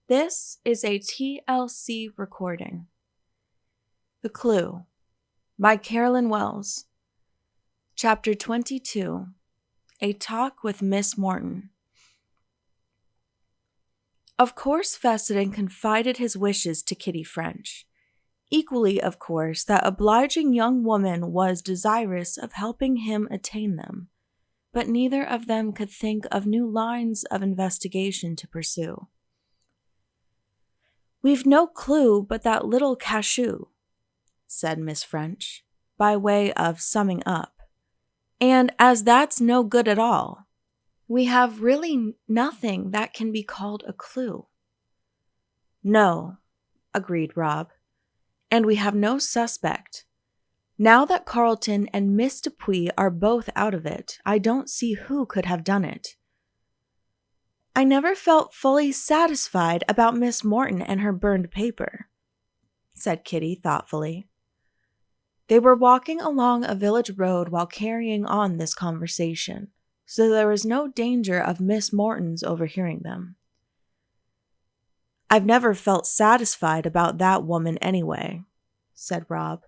This is a TLC recording. The Clue by Carolyn Wells. Chapter 22. A Talk with Miss Morton. Of course, Fessenden confided his wishes to Kitty French. Equally, of course, that obliging young woman was desirous of helping him attain them, but neither of them could think of new lines of investigation to pursue. "We've no clue but that little cachou," said Miss French, by way of summing up. "And as that's no good at all, we have really nothing that can be called a clue." "No," agreed Rob, "and we have no suspect. Now that Carlton and Miss Dupuy are both out of it, I don't see who could have done it." "I never felt fully satisfied about Miss Morton and her burned paper," said Kitty thoughtfully. They were walking along a village road while carrying on this conversation, so there was no danger of Miss Morton's overhearing them. "I've never felt satisfied about that woman anyway," said Rob.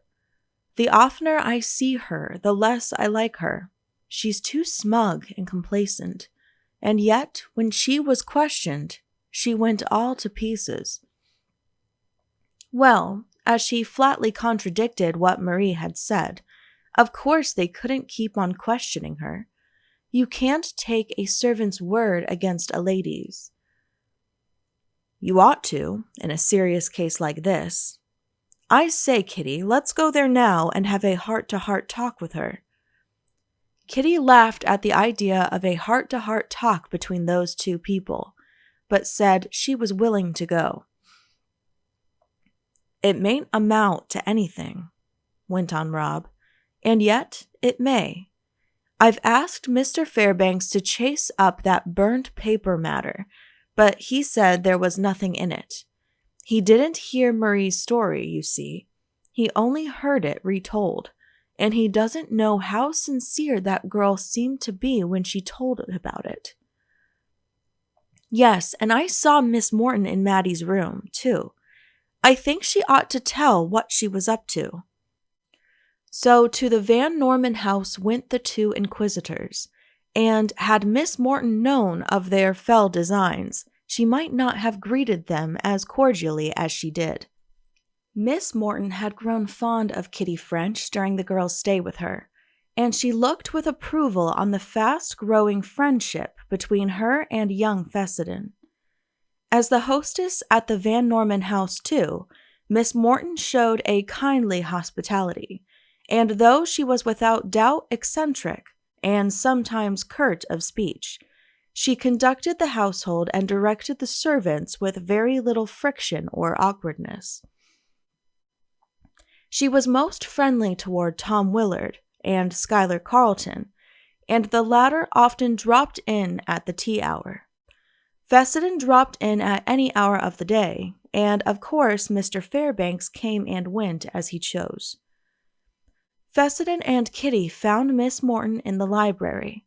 "The oftener I see her, the less I like her. She's too smug and complacent. And yet, when she was questioned, she went all to pieces. Well, as she flatly contradicted what Marie had said, of course they couldn't keep on questioning her. You can't take a servant's word against a lady's." "You ought to, in a serious case like this. I say, Kitty, let's go there now and have a heart-to-heart talk with her." Kitty laughed at the idea of a heart-to-heart talk between those two people, but said she was willing to go. "It mayn't amount to anything," went on Rob, "and yet it may. I've asked Mr. Fairbanks to chase up that burnt paper matter, but he said there was nothing in it. He didn't hear Marie's story, you see. He only heard it retold. And he doesn't know how sincere that girl seemed to be when she told about it. Yes, and I saw Miss Morton in Maddie's room, too. I think she ought to tell what she was up to." So to the Van Norman house went the two inquisitors, and had Miss Morton known of their fell designs, she might not have greeted them as cordially as she did. Miss Morton had grown fond of Kitty French during the girl's stay with her, and she looked with approval on the fast-growing friendship between her and young Fessenden. As the hostess at the Van Norman house, too, Miss Morton showed a kindly hospitality, and though she was without doubt eccentric and sometimes curt of speech, she conducted the household and directed the servants with very little friction or awkwardness. She was most friendly toward Tom Willard and Schuyler Carlton, and the latter often dropped in at the tea hour. Fessenden dropped in at any hour of the day, and of course Mr. Fairbanks came and went as he chose. Fessenden and Kitty found Miss Morton in the library,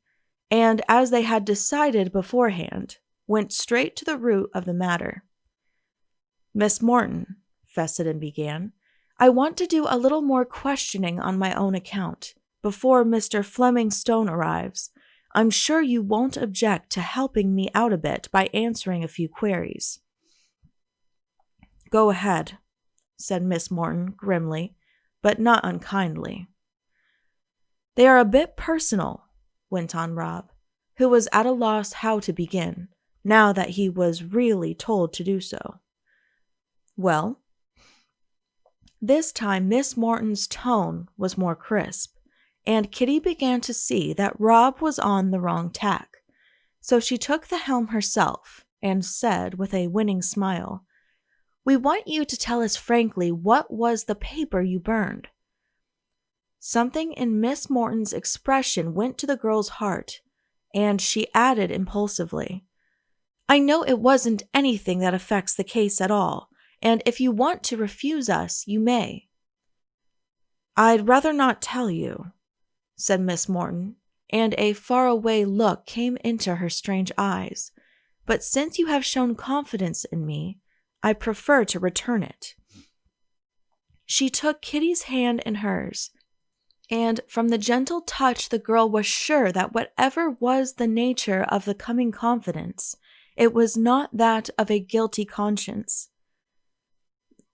and as they had decided beforehand, went straight to the root of the matter. "Miss Morton," Fessenden began, "I want to do a little more questioning on my own account, before Mr. Fleming Stone arrives. I'm sure you won't object to helping me out a bit by answering a few queries." "Go ahead," said Miss Morton grimly, but not unkindly. "They are a bit personal," went on Rob, who was at a loss how to begin, now that he was really told to do so. "Well?" This time Miss Morton's tone was more crisp, and Kitty began to see that Rob was on the wrong tack. So she took the helm herself and said with a winning smile, "We want you to tell us frankly what was the paper you burned." Something in Miss Morton's expression went to the girl's heart, and she added impulsively, "I know it wasn't anything that affects the case at all, and if you want to refuse us, you may." "I'd rather not tell you," said Miss Morton, and a faraway look came into her strange eyes. "But since you have shown confidence in me, I prefer to return it." She took Kitty's hand in hers, and from the gentle touch the girl was sure that whatever was the nature of the coming confidence, it was not that of a guilty conscience.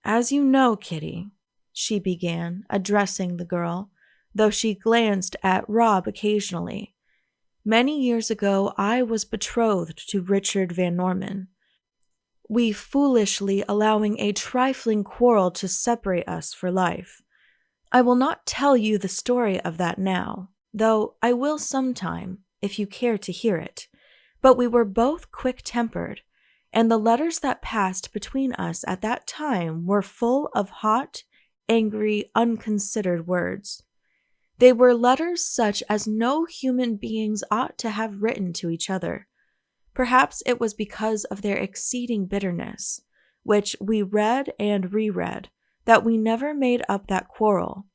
"As you know, Kitty," she began, addressing the girl, though she glanced at Rob occasionally, "many years ago I was betrothed to Richard Van Norman, we foolishly allowing a trifling quarrel to separate us for life. I will not tell you the story of that now, though I will sometime, if you care to hear it, but we were both quick-tempered, and the letters that passed between us at that time were full of hot, angry, unconsidered words. They were letters such as no human beings ought to have written to each other. Perhaps it was because of their exceeding bitterness, which we read and reread, that we never made up that quarrel,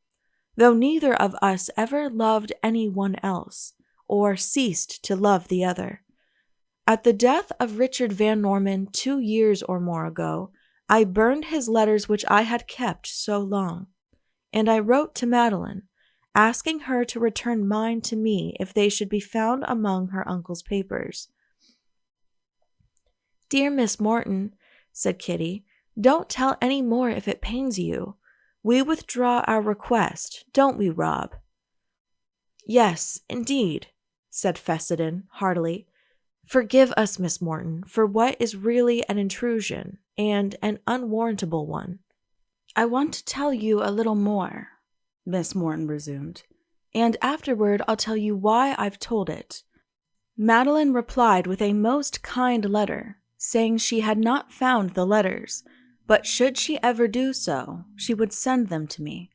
though neither of us ever loved any one else, or ceased to love the other. At the death of Richard Van Norman 2 years or more ago, I burned his letters which I had kept so long, and I wrote to Madeline, asking her to return mine to me if they should be found among her uncle's papers. "Dear Miss Morton," said Kitty, "don't tell any more if it pains you. We withdraw our request, don't we, Rob?" "Yes, indeed," said Fessenden heartily. "Forgive us, Miss Morton, for what is really an intrusion, and an unwarrantable one." "I want to tell you a little more," Miss Morton resumed, "and afterward I'll tell you why I've told it. Madeline replied with a most kind letter, saying she had not found the letters, but should she ever do so, she would send them to me.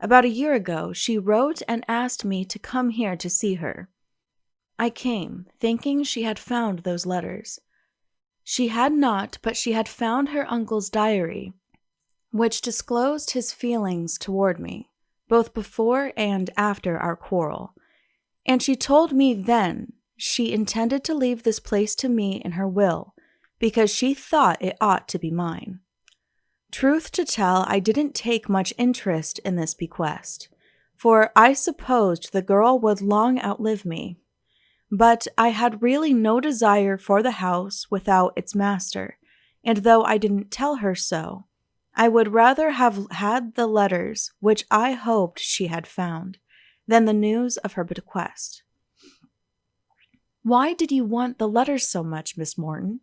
About a year ago, she wrote and asked me to come here to see her. I came, thinking she had found those letters. She had not, but she had found her uncle's diary, which disclosed his feelings toward me, both before and after our quarrel, and she told me then she intended to leave this place to me in her will, because she thought it ought to be mine. Truth to tell, I didn't take much interest in this bequest, for I supposed the girl would long outlive me. But I had really no desire for the house without its master, and though I didn't tell her so, I would rather have had the letters which I hoped she had found, than the news of her bequest." "Why did you want the letters so much, Miss Morton?"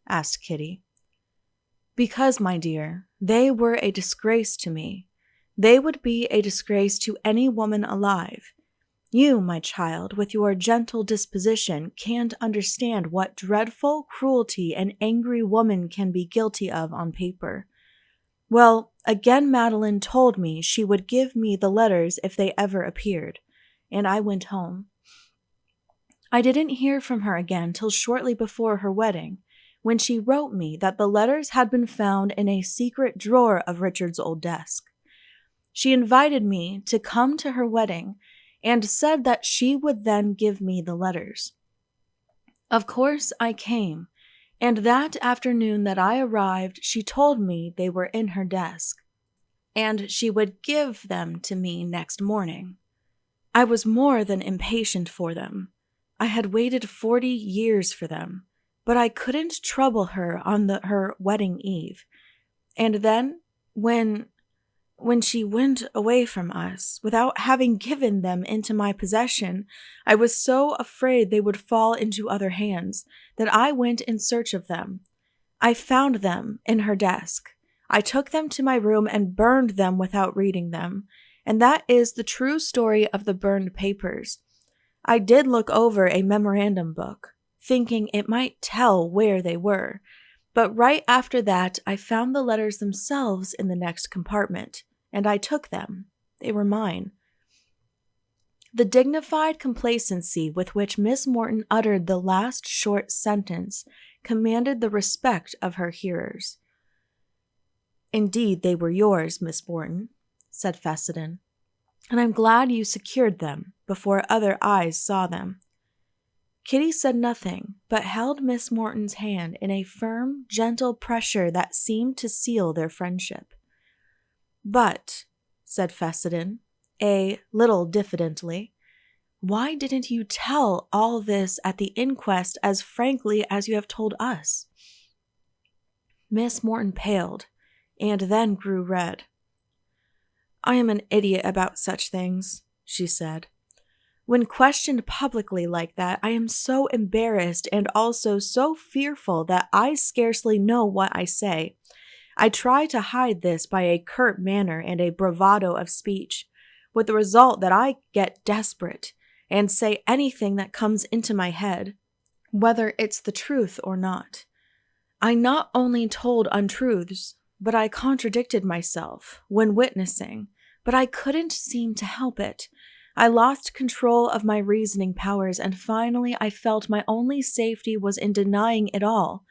asked Kitty. "Because, my dear, they were a disgrace to me. They would be a disgrace to any woman alive. You, my child, with your gentle disposition, can't understand what dreadful cruelty an angry woman can be guilty of on paper. Well, again Madeline told me she would give me the letters if they ever appeared, and I went home. I didn't hear from her again till shortly before her wedding, when she wrote me that the letters had been found in a secret drawer of Richard's old desk. She invited me to come to her wedding, and said that she would then give me the letters. Of course I came, and that afternoon that I arrived she told me they were in her desk, and she would give them to me next morning. I was more than impatient for them. I had waited 40 years for them, but I couldn't trouble her on her wedding eve. And then, when she went away from us, without having given them into my possession, I was so afraid they would fall into other hands that I went in search of them. I found them in her desk. I took them to my room and burned them without reading them, and that is the true story of the burned papers. I did look over a memorandum book, thinking it might tell where they were, but right after that I found the letters themselves in the next compartment, and I took them. They were mine." The dignified complacency with which Miss Morton uttered the last short sentence commanded the respect of her hearers. "Indeed, they were yours, Miss Morton," said Fessenden, "and I'm glad you secured them before other eyes saw them." Kitty said nothing, but held Miss Morton's hand in a firm, gentle pressure that seemed to seal their friendship. "But," said Fessenden, a little diffidently, "why didn't you tell all this at the inquest as frankly as you have told us?" Miss Morton paled, and then grew red. "I am an idiot about such things," she said. "When questioned publicly like that, I am so embarrassed and also so fearful that I scarcely know what I say. I try to hide this by a curt manner and a bravado of speech, with the result that I get desperate and say anything that comes into my head, whether it's the truth or not. I not only told untruths, but I contradicted myself when witnessing, but I couldn't seem to help it. I lost control of my reasoning powers, and finally I felt my only safety was in denying it all.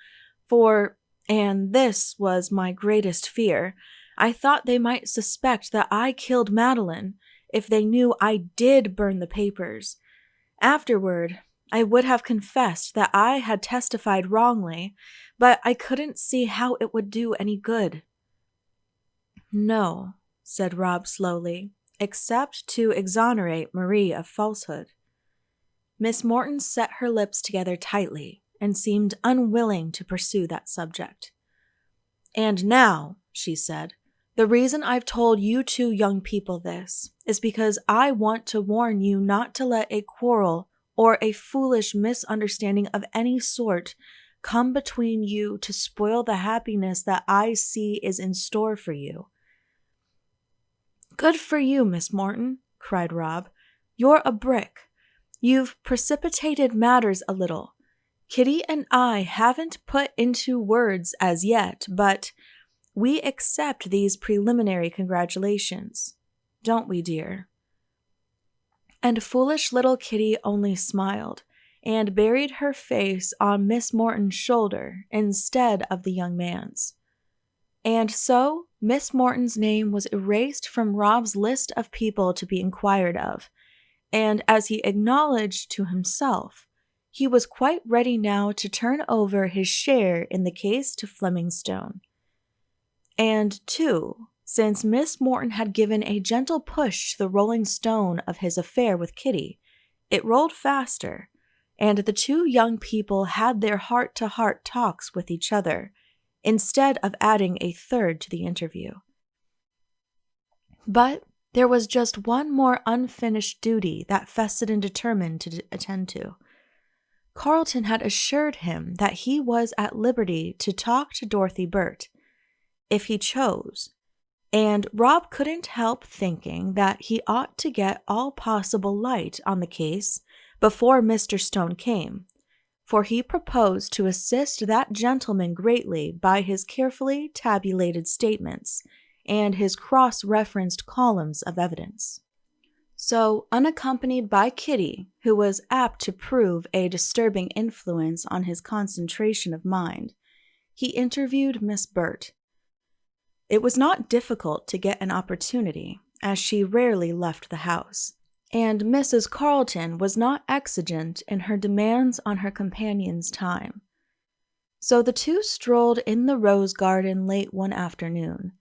And this was my greatest fear, I thought they might suspect that I killed Madeline if they knew I did burn the papers. Afterward, I would have confessed that I had testified wrongly, but I couldn't see how it would do any good." "No," said Rob slowly, "except to exonerate Marie of falsehood." Miss Morton set her lips together tightly and seemed unwilling to pursue that subject. "And now," she said, "the reason I've told you two young people this is because I want to warn you not to let a quarrel or a foolish misunderstanding of any sort come between you to spoil the happiness that I see is in store for you." "Good for you, Miss Morton," cried Rob. "You're a brick. You've precipitated matters a little. Kitty and I haven't put into words as yet, but we accept these preliminary congratulations. Don't we, dear?" And foolish little Kitty only smiled and buried her face on Miss Morton's shoulder instead of the young man's. And so Miss Morton's name was erased from Rob's list of people to be inquired of, and as he acknowledged to himself, he was quite ready now to turn over his share in the case to Fleming Stone. And, too, since Miss Morton had given a gentle push to the rolling stone of his affair with Kitty, it rolled faster, and the two young people had their heart-to-heart talks with each other, instead of adding a third to the interview. But there was just one more unfinished duty that Fessenden determined to attend to. Carleton had assured him that he was at liberty to talk to Dorothy Burt, if he chose, and Rob couldn't help thinking that he ought to get all possible light on the case before Mr. Stone came, for he proposed to assist that gentleman greatly by his carefully tabulated statements and his cross-referenced columns of evidence. So, unaccompanied by Kitty, who was apt to prove a disturbing influence on his concentration of mind, he interviewed Miss Burt. It was not difficult to get an opportunity, as she rarely left the house, and Mrs. Carleton was not exigent in her demands on her companion's time. So the two strolled in the rose garden late one afternoon,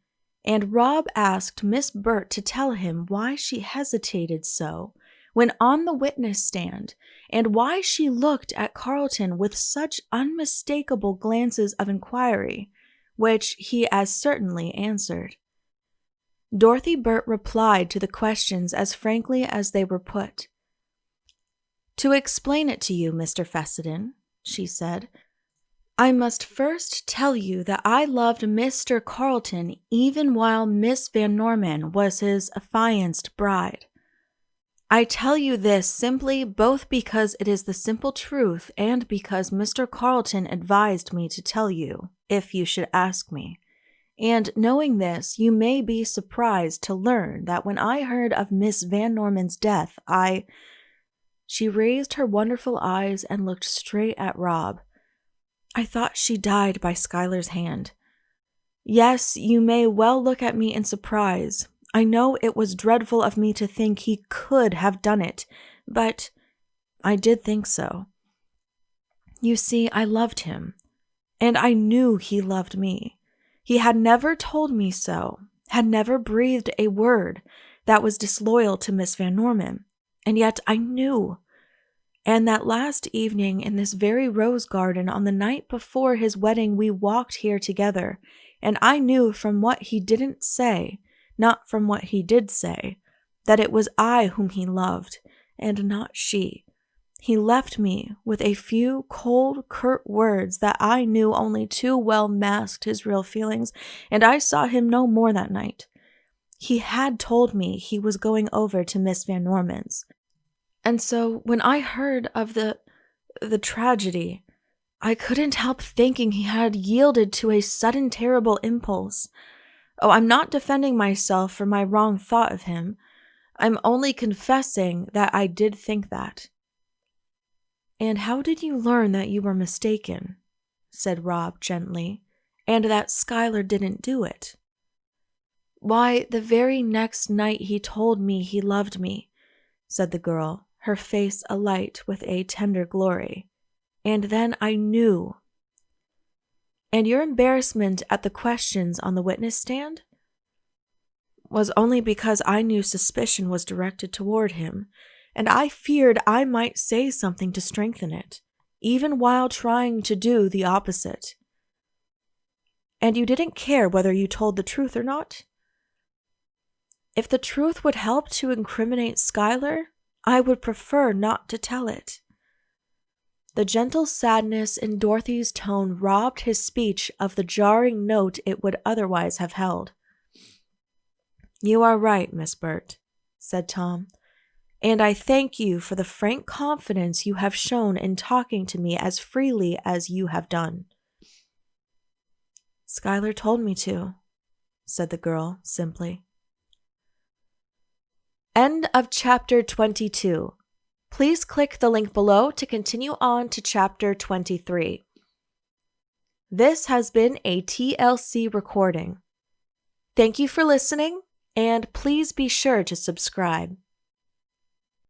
and Rob asked Miss Burt to tell him why she hesitated so when on the witness stand, and why she looked at Carleton with such unmistakable glances of inquiry, which he as certainly answered. Dorothy Burt replied to the questions as frankly as they were put. "To explain it to you, Mr. Fessenden," she said, "I must first tell you that I loved Mr. Carleton even while Miss Van Norman was his affianced bride. I tell you this simply both because it is the simple truth and because Mr. Carleton advised me to tell you, if you should ask me. And knowing this, you may be surprised to learn that when I heard of Miss Van Norman's death, She raised her wonderful eyes and looked straight at Rob. "I thought she died by Schuyler's hand. Yes, you may well look at me in surprise. I know it was dreadful of me to think he could have done it, but I did think so. You see, I loved him, and I knew he loved me. He had never told me so, had never breathed a word that was disloyal to Miss Van Norman, and yet I knew. And that last evening in this very rose garden on the night before his wedding, we walked here together, and I knew from what he didn't say, not from what he did say, that it was I whom he loved, and not she. He left me with a few cold, curt words that I knew only too well masked his real feelings, and I saw him no more that night. He had told me he was going over to Miss Van Norman's. And so when I heard of the tragedy, I couldn't help thinking he had yielded to a sudden terrible impulse. Oh, I'm not defending myself for my wrong thought of him. I'm only confessing that I did think that. And how did you learn that you were mistaken? Said Rob gently, and that Schuyler didn't do it. Why, the very next night he told me he loved me, said the girl, her face alight with a tender glory. And then I knew. And your embarrassment at the questions on the witness stand was only because I knew suspicion was directed toward him, and I feared I might say something to strengthen it, even while trying to do the opposite. And you didn't care whether you told the truth or not? If the truth would help to incriminate Schuyler, I would prefer not to tell it. The gentle sadness in Dorothy's tone robbed his speech of the jarring note it would otherwise have held. You are right, Miss Burt, said Tom, and I thank you for the frank confidence you have shown in talking to me as freely as you have done. Schuyler told me to, said the girl simply. End of chapter 22. Please click the link below to continue on to chapter 23. This has been a TLC recording. Thank you for listening, and please be sure to subscribe.